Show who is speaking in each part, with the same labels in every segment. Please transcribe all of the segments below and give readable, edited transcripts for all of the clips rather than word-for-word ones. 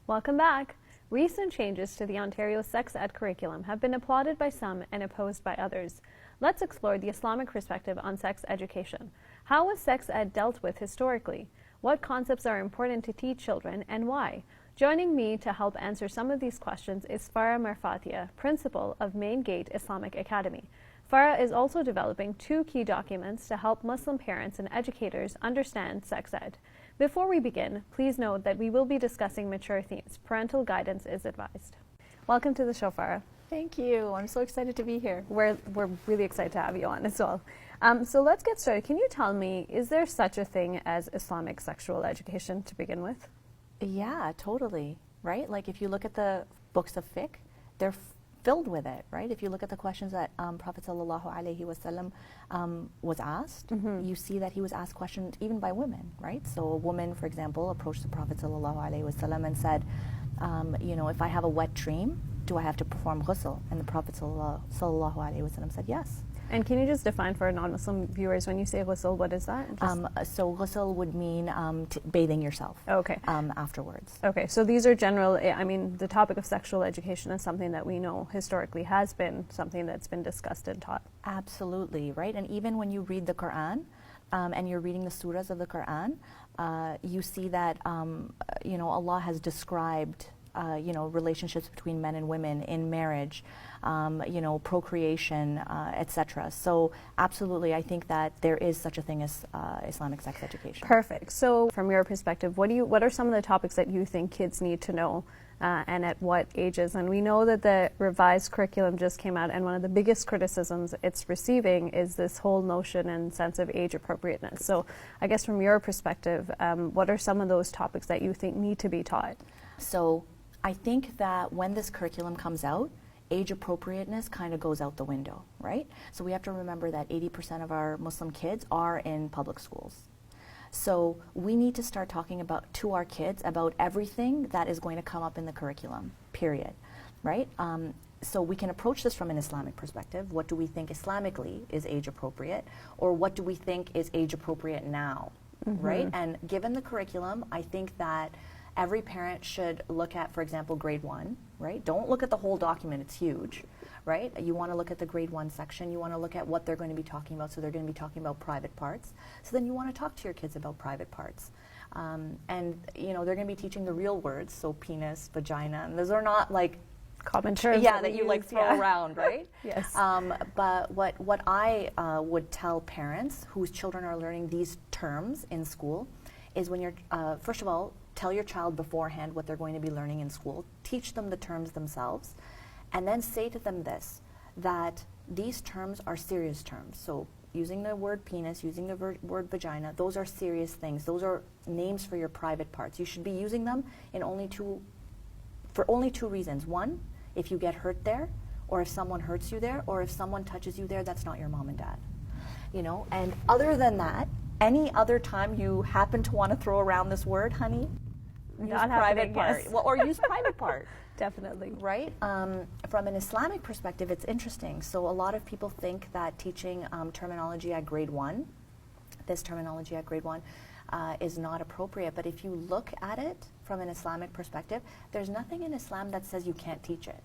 Speaker 1: Welcome back. Recent changes to the Ontario sex ed curriculum have been applauded by some and opposed by others. Let's explore the Islamic perspective on sex education. How was sex ed dealt with historically? What concepts are important to teach children and why? Joining me to help answer some of these questions is Farah Marfatia, principal of Main Gate Islamic Academy. Farah is also developing 2 key documents to help Muslim parents and educators understand sex ed. Before we begin, please note that we will be discussing mature themes. Parental guidance is advised. Welcome to the show, Farah.
Speaker 2: Thank you. I'm so excited to be here.
Speaker 1: We're really excited to have you on as well. So let's get started. Can you tell me, is there such a thing as Islamic sexual education to begin with?
Speaker 2: Yeah, totally. Right? Like if you look at the books of fiqh, they're filled with it, right? If you look at the questions that Prophet sallallahu alaihi wasallam was asked, you see that he was asked questions even by women, right? So a woman, for example, approached the Prophet sallallahu alaihi wasallam and said, if I have a wet dream, do I have to perform ghusl? And the Prophet sallallahu alaihi wasallam said yes.
Speaker 1: And can you just define for non-Muslim viewers, when you say ghusl, what is that?
Speaker 2: So ghusl would mean bathing yourself.
Speaker 1: Okay.
Speaker 2: Afterwards.
Speaker 1: Okay, so these are general, the topic of sexual education is something that we know historically has been something that's been discussed and taught.
Speaker 2: Absolutely, right? And even when you read the Quran, and you're reading the surahs of the Quran, you see that, Allah has described relationships between men and women in marriage, procreation, etc. So absolutely, I think that there is such a thing as Islamic sex education.
Speaker 1: Perfect. So from your perspective, what are some of the topics that you think kids need to know and at what ages? And we know that the revised curriculum just came out, and one of the biggest criticisms it's receiving is this whole notion and sense of age appropriateness. So I guess from your perspective, what are some of those topics that you think need to be taught?
Speaker 2: So I think that when this curriculum comes out, age appropriateness kind of goes out the window, right? So we have to remember that 80% of our Muslim kids are in public schools. So we need to start talking to our kids about everything that is going to come up in the curriculum, period, right? So we can approach this from an Islamic perspective. What do we think Islamically is age appropriate? Or what do we think is age appropriate now, right? And given the curriculum, I think that every parent should look at, for example, grade 1, right? Don't look at the whole document, it's huge, right? You want to look at the grade 1 section, you want to look at what they're going to be talking about, so they're going to be talking about private parts. So then you want to talk to your kids about private parts. And, they're going to be teaching the real words, so penis, vagina, and those are not like
Speaker 1: common terms
Speaker 2: that you like throw around, right?
Speaker 1: Yes.
Speaker 2: But what I would tell parents whose children are learning these terms in school is when you're, first of all, tell your child beforehand what they're going to be learning in school. Teach them the terms themselves. And then say to them this, that these terms are serious terms. So using the word penis, using the word vagina, those are serious things. Those are names for your private parts. You should be using them for only 2 reasons. One, if you get hurt there, or if someone hurts you there, or if someone touches you there, that's not your mom and dad. And other than that, any other time you happen to want to throw around this word, honey, use private part.
Speaker 1: Yes.
Speaker 2: Well, or use private part.
Speaker 1: Definitely.
Speaker 2: Right? From an Islamic perspective, it's interesting. So a lot of people think that teaching terminology at grade 1, this terminology at grade 1, is not appropriate. But if you look at it from an Islamic perspective, there's nothing in Islam that says you can't teach it.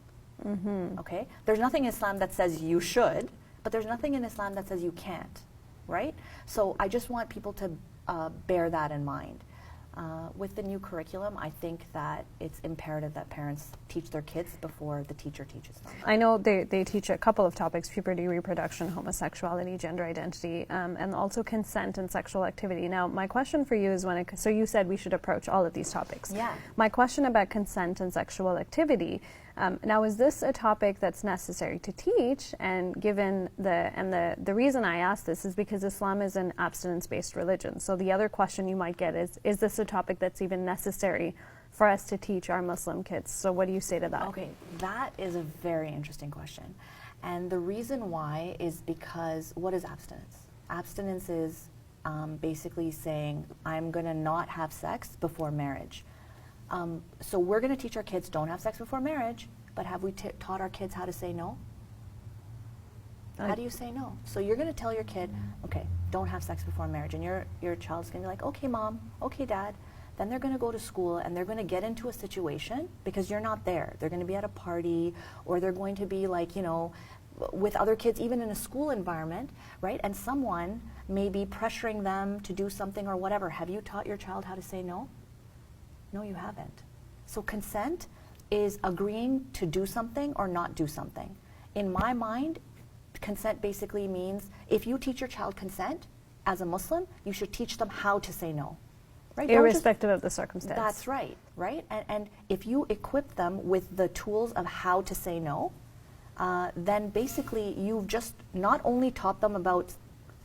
Speaker 2: Okay? There's nothing in Islam that says you should, but there's nothing in Islam that says you can't. Right? So I just want people to bear that in mind. With the new curriculum, I think that it's imperative that parents teach their kids before the teacher teaches them.
Speaker 1: I know they teach a couple of topics: puberty, reproduction, homosexuality, gender identity, and also consent and sexual activity. Now, my question for you is so you said we should approach all of these topics.
Speaker 2: Yeah.
Speaker 1: My question about consent and sexual activity, now is this a topic that's necessary to teach? And given the reason I ask this is because Islam is an abstinence-based religion. So the other question you might get is this a topic that's even necessary for us to teach our Muslim kids? So what do you say to that?
Speaker 2: Okay, that is a very interesting question. And the reason why is because what is abstinence? Abstinence is basically saying, I'm going to not have sex before marriage. So we're going to teach our kids don't have sex before marriage, but have we taught our kids how to say no? How do you say no? So you're going to tell your kid, okay, don't have sex before marriage, and your child's going to be like, okay, mom, okay, dad. then they're going to go to school and they're going to get into a situation because you're not there. They're going to be at a party, or they're going to be like, you know, with other kids, even in a school environment, right? And someone may be pressuring them to do something or whatever. Have you taught your child how to say no? No, you haven't. So consent is agreeing to do something or not do something. In my mind, consent basically means if you teach your child consent, as a Muslim, you should teach them how to say no. Right?
Speaker 1: Irrespective of the circumstance.
Speaker 2: That's right, right? And if you equip them with the tools of how to say no, then basically you've just not only taught them about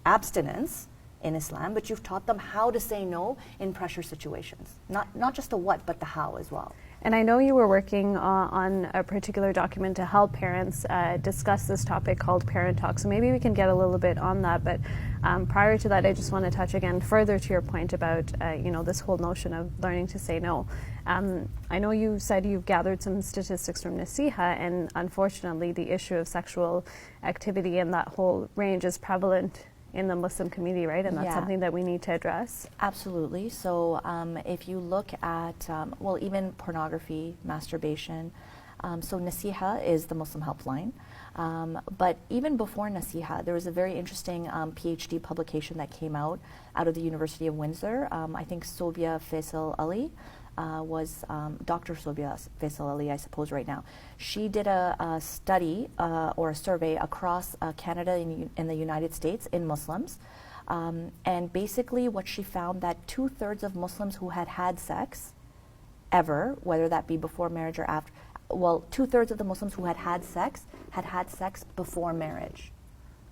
Speaker 2: abstinence in Islam, but you've taught them how to say no in pressure situations. Not just the what, but the how as well.
Speaker 1: And I know you were working on a particular document to help parents discuss this topic called Parent Talk. So maybe we can get a little bit on that. But prior to that, I just want to touch again further to your point about this whole notion of learning to say no. I know you said you've gathered some statistics from Nasiha, and unfortunately, the issue of sexual activity in that whole range is prevalent in the Muslim community, right? And that's something that we need to address.
Speaker 2: Absolutely. So if you look at, even pornography, masturbation, so Nasiha is the Muslim helpline. But even before Nasiha, there was a very interesting PhD publication that came out of the University of Windsor. I think Sobia Faisal Ali was Dr. Sobia Faisal Ali, I suppose, right now. She did a study or a survey across Canada and the United States in Muslims. And basically what she found that 2/3 of Muslims who had had sex ever, whether that be before marriage or after, 2/3 of the Muslims who had had sex before marriage.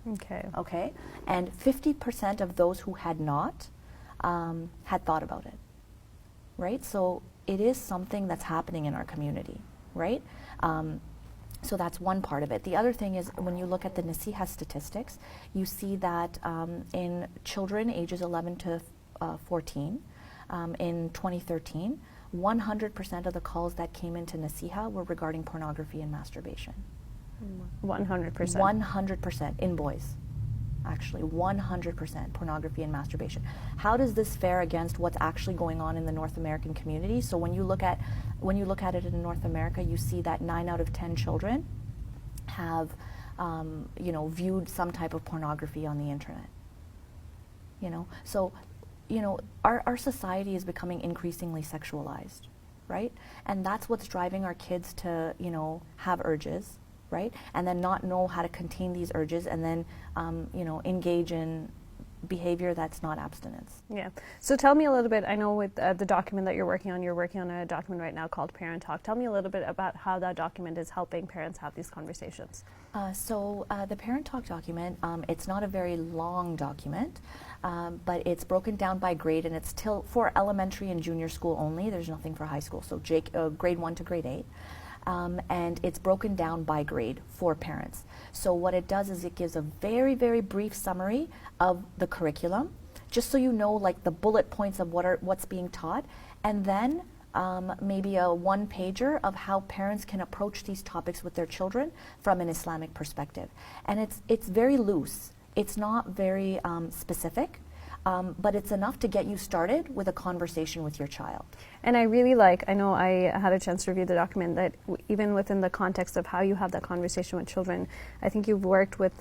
Speaker 1: Okay.
Speaker 2: Okay? And 50% of those who had not had thought about it. Right? So it is something that's happening in our community, right? So that's one part of it. The other thing is when you look at the Nasiha statistics, you see that in children ages 11 to 14, in 2013, 100% of the calls that came into Nasiha were regarding pornography and masturbation.
Speaker 1: 100%.
Speaker 2: 100% in boys. Actually, 100% pornography and masturbation. How does this fare against what's actually going on in the North American community? So when you look at it in North America, you see that 9 out of 10 children have, viewed some type of pornography on the internet. So, our society is becoming increasingly sexualized, right? And that's what's driving our kids to, have urges. Right? And then not know how to contain these urges, and then, engage in behavior that's not abstinence.
Speaker 1: Yeah. So tell me a little bit, I know with the document that you're working on a document right now called Parent Talk. Tell me a little bit about how that document is helping parents have these conversations.
Speaker 2: The Parent Talk document, it's not a very long document, but it's broken down by grade, and it's still for elementary and junior school only. There's nothing for high school, so grade 1 to grade 8. And it's broken down by grade for parents. So what it does is it gives a very, very brief summary of the curriculum, just so you know, like the bullet points of what's being taught, and then maybe a one-pager of how parents can approach these topics with their children from an Islamic perspective. And it's very loose. It's not very specific. But it's enough to get you started with a conversation with your child.
Speaker 1: And I really I know I had a chance to review the document, that even within the context of how you have that conversation with children, I think you've worked with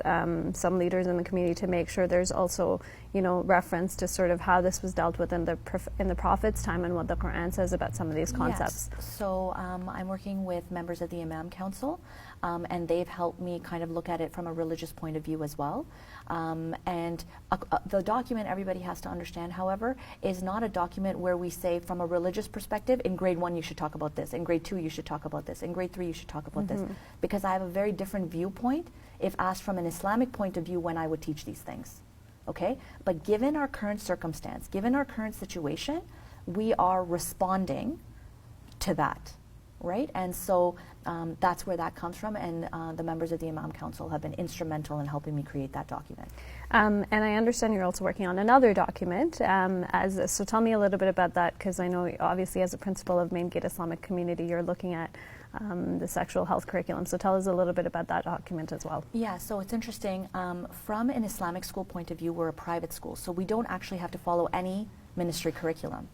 Speaker 1: some leaders in the community to make sure there's also, reference to sort of how this was dealt with in the Prophet's time and what the Quran says about some of these concepts.
Speaker 2: Yes. So I'm working with members of the Imam Council, and they've helped me kind of look at it from a religious point of view as well. The document, everybody has to understand, however, is not a document where we say from a religious perspective, in grade 1 you should talk about this, in grade 2 you should talk about this, in grade 3 you should talk about this, because I have a very different viewpoint if asked from an Islamic point of view when I would teach these things. Okay? But given our current circumstance, given our current situation, we are responding to that. Right? And so that's where that comes from, and the members of the Imam Council have been instrumental in helping me create that document.
Speaker 1: And I understand you're also working on another document. So tell me a little bit about that, because I know obviously as a principal of Main Gate Islamic Community, you're looking at the sexual health curriculum. So tell us a little bit about that document as well.
Speaker 2: Yeah, so it's interesting. From an Islamic school point of view, we're a private school, so we don't actually have to follow any ministry curriculum.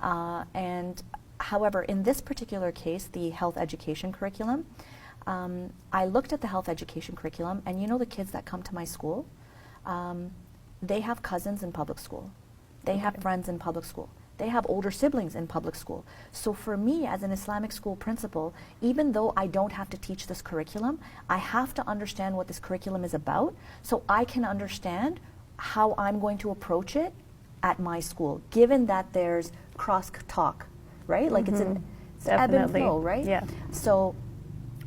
Speaker 2: And however, in this particular case, the health education curriculum, I looked at the health education curriculum, and you know the kids that come to my school, they have cousins in public school. They have friends in public school. They have older siblings in public school. So for me, as an Islamic school principal, even though I don't have to teach this curriculum, I have to understand what this curriculum is about so I can understand how I'm going to approach it at my school, given that there's cross-talk, right? Like it's ebb and flow, right?
Speaker 1: Yeah.
Speaker 2: So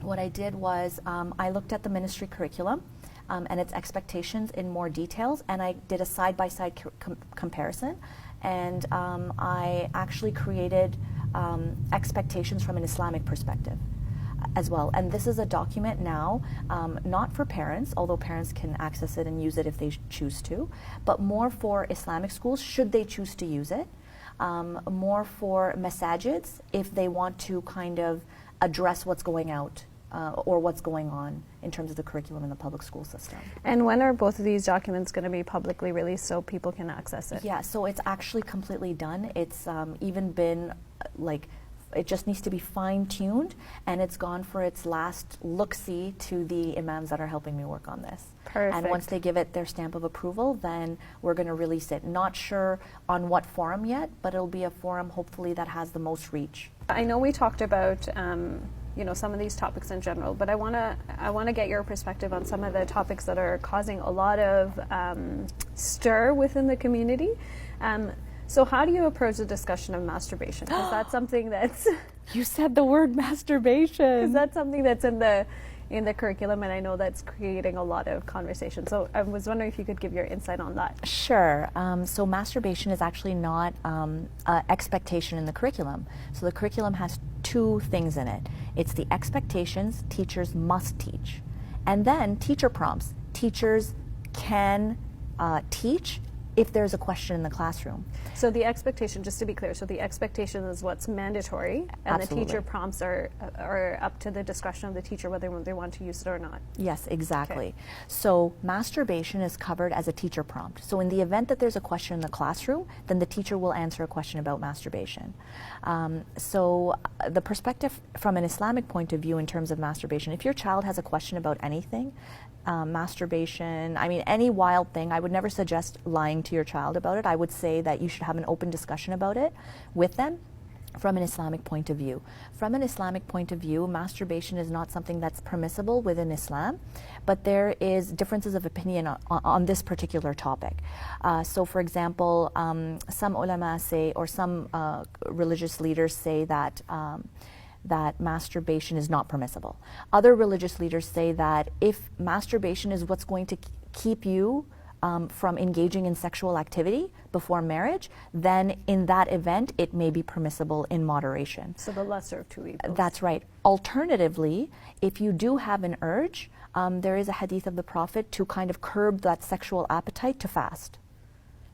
Speaker 2: what I did was I looked at the ministry curriculum and its expectations in more details, and I did a side-by-side comparison. And I actually created expectations from an Islamic perspective as well. And this is a document now, not for parents, although parents can access it and use it if they choose to, but more for Islamic schools, should they choose to use it, more for masajids, if they want to kind of address what's going out or what's going on in terms of the curriculum in the public school system.
Speaker 1: And when are both of these documents going to be publicly released so people can access it?
Speaker 2: Yeah, so it's actually completely done. It's even been it just needs to be fine-tuned, and it's gone for its last look-see to the imams that are helping me work on this.
Speaker 1: Perfect.
Speaker 2: And once they give it their stamp of approval, then we're going to release it. Not sure on what forum yet, but it'll be a forum hopefully that has the most reach.
Speaker 1: I know we talked about some of these topics in general, but I want to get your perspective on some of the topics that are causing a lot of stir within the community. So how do you approach the discussion of masturbation? Because that's something that's
Speaker 2: You said the word masturbation.
Speaker 1: Because that's something that's in the curriculum, and I know that's creating a lot of conversation. So I was wondering if you could give your insight on that.
Speaker 2: Sure. So masturbation is actually not an expectation in the curriculum. So the curriculum has two things in it. It's the expectations teachers must teach, and then teacher prompts. Teachers can teach if there's a question in the classroom.
Speaker 1: So the expectation, just to be clear, so the expectation is what's mandatory, and
Speaker 2: Absolutely.
Speaker 1: the teacher prompts are up to the discretion of the teacher whether they want to use it or not.
Speaker 2: Yes, exactly.
Speaker 1: Okay.
Speaker 2: So masturbation is covered as a teacher prompt. So in the event that there's a question in the classroom, then the teacher will answer a question about masturbation. So the perspective from an Islamic point of view in terms of masturbation, if your child has a question about anything, masturbation, I mean any wild thing, I would never suggest lying to your child about it. I would say that you should have an open discussion about it with them from an Islamic point of view. From an Islamic point of view, masturbation is not something that's permissible within Islam, but there is differences of opinion on this particular topic. So for example, some ulama say, or some religious leaders say that that masturbation is not permissible. Other religious leaders say that if masturbation is what's going to keep you from engaging in sexual activity before marriage, then in that event it may be permissible in moderation.
Speaker 1: So the lesser of two evils.
Speaker 2: That's right. Alternatively, if you do have an urge, there is a hadith of the Prophet to kind of curb that sexual appetite to fast.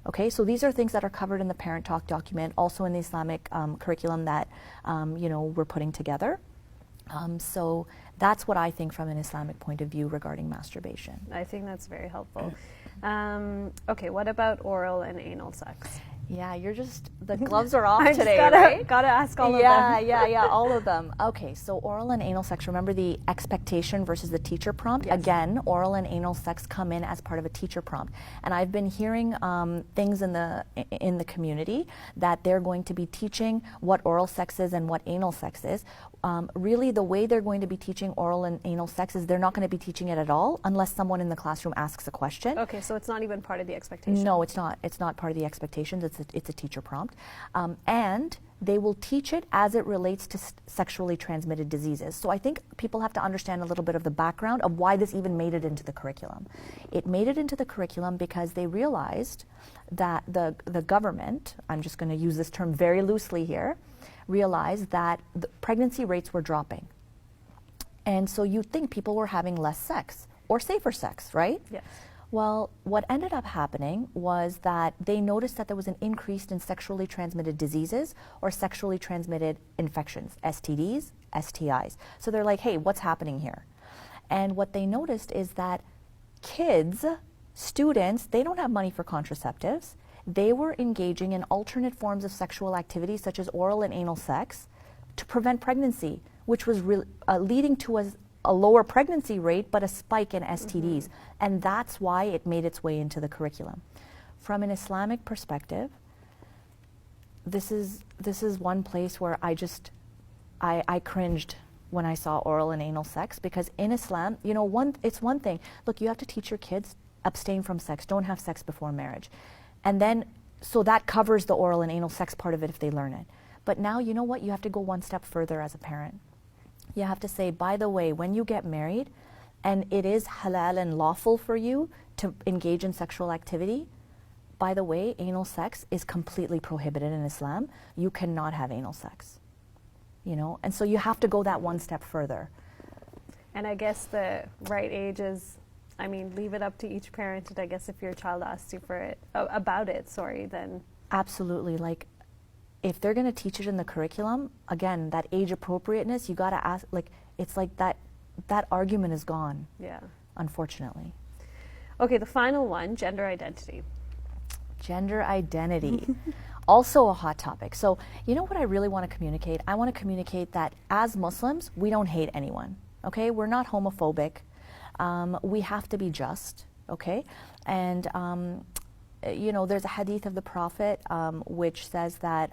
Speaker 2: Okay, so these are things that are covered in the Parent Talk document, also in the Islamic curriculum that we're putting together. So that's what I think from an Islamic point of view regarding masturbation.
Speaker 1: I think that's very helpful. Okay, what about oral and anal sex?
Speaker 2: Yeah, the gloves are off
Speaker 1: I
Speaker 2: today,
Speaker 1: just
Speaker 2: right?
Speaker 1: Gotta ask all of them.
Speaker 2: Yeah, all of them. Okay, so oral and anal sex, remember the expectation versus the teacher prompt?
Speaker 1: Yes.
Speaker 2: Again, oral and anal sex come in as part of a teacher prompt. And I've been hearing things in the community that they're going to be teaching what oral sex is and what anal sex is. Really, the way they're going to be teaching oral and anal sex is they're not going to be teaching it at all unless someone in the classroom asks a question.
Speaker 1: Okay, so it's not even part of the expectation.
Speaker 2: No, it's not. It's not part of the expectations. It's a teacher prompt. And they will teach it as it relates to sexually transmitted diseases. So I think people have to understand a little bit of the background of why this even made it into the curriculum. It made it into the curriculum because they realized that the government, I'm just going to use this term very loosely here, realized that the pregnancy rates were dropping. And so you'd think people were having less sex or safer sex, right?
Speaker 1: Yes.
Speaker 2: Well, what ended up happening was that they noticed that there was an increase in sexually transmitted diseases or sexually transmitted infections, STDs, STIs. So they're like, hey, what's happening here? And what they noticed is that kids, students, they don't have money for contraceptives. they were engaging in alternate forms of sexual activity, such as oral and anal sex, to prevent pregnancy, which was leading to a lower pregnancy rate, but a spike in STDs. And that's why it made its way into the curriculum. From an Islamic perspective, this is one place where I cringed when I saw oral and anal sex, because in Islam, you know, it's one thing. Look, you have to teach your kids, abstain from sex, don't have sex before marriage. And then, so that covers the oral and anal sex part of it if they learn it. But now, you know what? You have to go one step further as a parent. You have to say, by the way, when you get married, and it is halal and lawful for you to engage in sexual activity, by the way, anal sex is completely prohibited in Islam. You cannot have anal sex. You know, and so you have to go that one step further.
Speaker 1: And I guess the right age is, I mean, leave it up to each parent. And I guess if your child asks you for it, about it, then.
Speaker 2: Absolutely. Like, if they're going to teach it in the curriculum, again, that age appropriateness, you got to ask, like, it's like that argument is gone.
Speaker 1: Yeah.
Speaker 2: Unfortunately.
Speaker 1: Okay, the final one, gender identity.
Speaker 2: Gender identity. Also a hot topic. So, you know what I really want to communicate? I want to communicate that as Muslims, we don't hate anyone, okay? We're not homophobic. We have to be just, okay? And, you know, there's a hadith of the Prophet which says that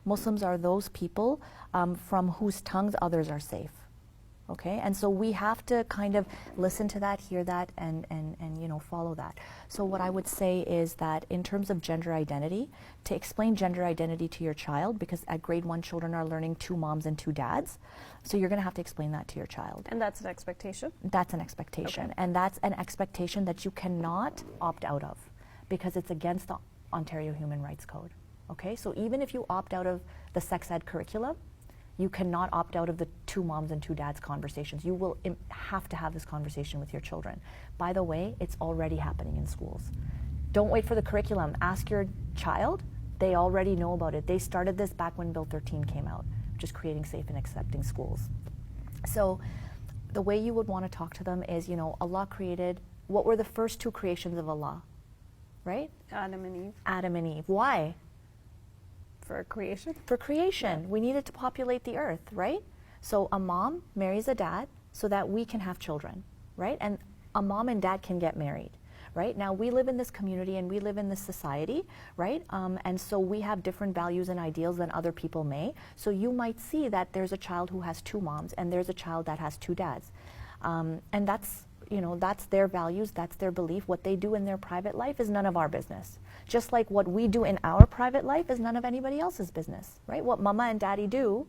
Speaker 2: Muslims are those people from whose tongues others are safe. Okay, and so we have to kind of listen to that, hear that, and you know, follow that. So what I would say is that in terms of gender identity, to explain gender identity to your child, because at grade 1 children are learning 2 moms and 2 dads, so you're going to have to explain that to your child.
Speaker 1: And that's an expectation?
Speaker 2: That's an expectation,
Speaker 1: okay.
Speaker 2: And that's an expectation that you cannot opt out of, because it's against the Ontario Human Rights Code. Okay, so even if you opt out of the sex ed curriculum, you cannot opt out of the 2 moms and 2 dads conversations. You will have to have this conversation with your children. By the way, it's already happening in schools. Don't wait for the curriculum. Ask your child. They already know about it. They started this back when Bill 13 came out, which is creating safe and accepting schools. So the way you would want to talk to them is, you know, Allah created, what were the first 2 creations of Allah, right?
Speaker 1: Adam and Eve.
Speaker 2: Adam and Eve. Why?
Speaker 1: For creation?
Speaker 2: For creation. Yeah. We needed to populate the earth, right? So a mom marries a dad so that we can have children, right? And a mom and dad can get married, right? Now we live in this community and we live in this society, right? And so we have different values and ideals than other people may. So you might see that there's a child who has 2 moms and there's a child that has 2 dads. And that's, you know, that's their values, that's their belief. What they do in their private life is none of our business. Just like what we do in our private life is none of anybody else's business, right? What mama and daddy do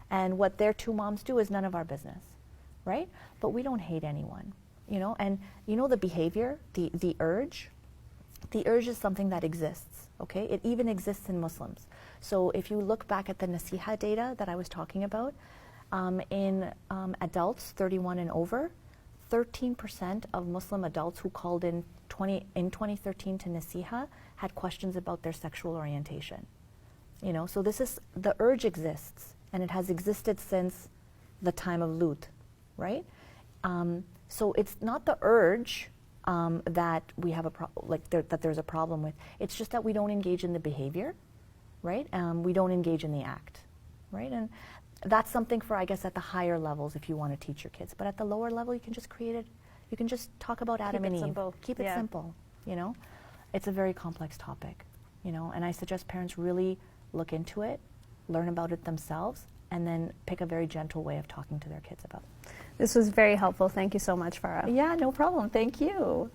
Speaker 2: and what their 2 moms do is none of our business, right? But we don't hate anyone, you know? And you know the behavior, the urge is something that exists, okay? It even exists in Muslims. So if you look back at the Nasiha data that I was talking about, in adults 31 and over, 13% of Muslim adults who called in 2013 to Nasiha had questions about their sexual orientation. You know, so the urge exists, and it has existed since the time of Lut, right? So it's not the urge that we have that there's a problem with. It's just that we don't engage in the behavior, right? We don't engage in the act, right? And that's something for, I guess, at the higher levels if you want to teach your kids. But at the lower level, you can just create it. You can just talk about Adam and Eve.
Speaker 1: Simple.
Speaker 2: Keep it simple, you know? It's a very complex topic, you know? And I suggest parents really look into it, learn about it themselves, and then pick a very gentle way of talking to their kids about it.
Speaker 1: This was very helpful. Thank you so much, Farah.
Speaker 2: Yeah, no problem. Thank you.